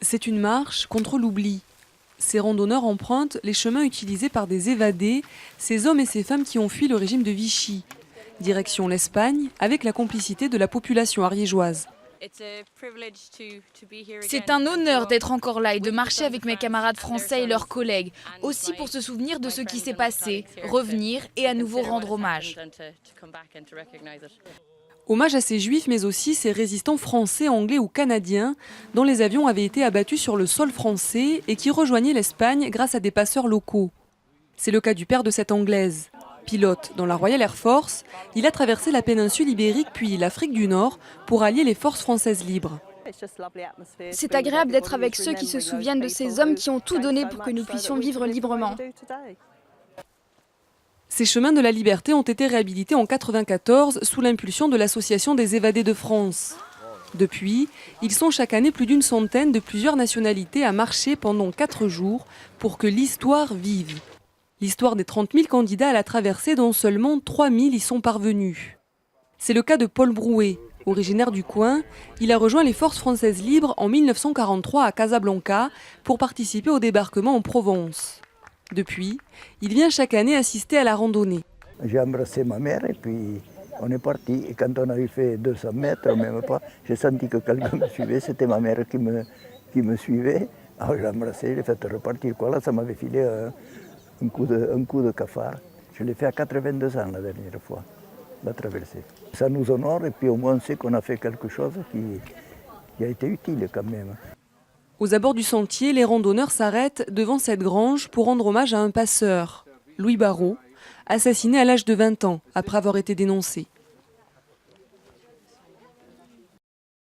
C'est une marche contre l'oubli. Ces randonneurs empruntent les chemins utilisés par des évadés, ces hommes et ces femmes qui ont fui le régime de Vichy. Direction l'Espagne, avec la complicité de la population ariégeoise. C'est un honneur d'être encore là et de marcher avec mes camarades français et leurs collègues, aussi pour se souvenir de ce qui s'est passé, revenir et à nouveau rendre hommage. Hommage à ces juifs, mais aussi ces résistants français, anglais ou canadiens, dont les avions avaient été abattus sur le sol français et qui rejoignaient l'Espagne grâce à des passeurs locaux. C'est le cas du père de cette Anglaise. Pilote dans la Royal Air Force, il a traversé la péninsule ibérique puis l'Afrique du Nord pour allier les forces françaises libres. C'est agréable d'être avec ceux qui se souviennent de ces hommes qui ont tout donné pour que nous puissions vivre librement. Ces chemins de la liberté ont été réhabilités en 1994 sous l'impulsion de l'Association des évadés de France. Depuis, ils sont chaque année plus d'une centaine de plusieurs nationalités à marcher pendant 4 jours pour que l'histoire vive. L'histoire des 30 000 candidats à la traversée dont seulement 3 000 y sont parvenus. C'est le cas de Paul Brouet. Originaire du coin, il a rejoint les forces françaises libres en 1943 à Casablanca pour participer au débarquement en Provence. Depuis, il vient chaque année assister à la randonnée. J'ai embrassé ma mère et puis on est parti. Et quand on avait fait 200 mètres, même pas, j'ai senti que quelqu'un me suivait. C'était ma mère qui me suivait. Alors j'ai embrassé, j'ai fait repartir. Quoi. Là, ça m'avait filé un coup de cafard. Je l'ai fait à 82 ans la dernière fois, la traversée. Ça nous honore et puis au moins on sait qu'on a fait quelque chose qui a été utile quand même. Aux abords du sentier, les randonneurs s'arrêtent devant cette grange pour rendre hommage à un passeur, Louis Barrault, assassiné à l'âge de 20 ans après avoir été dénoncé.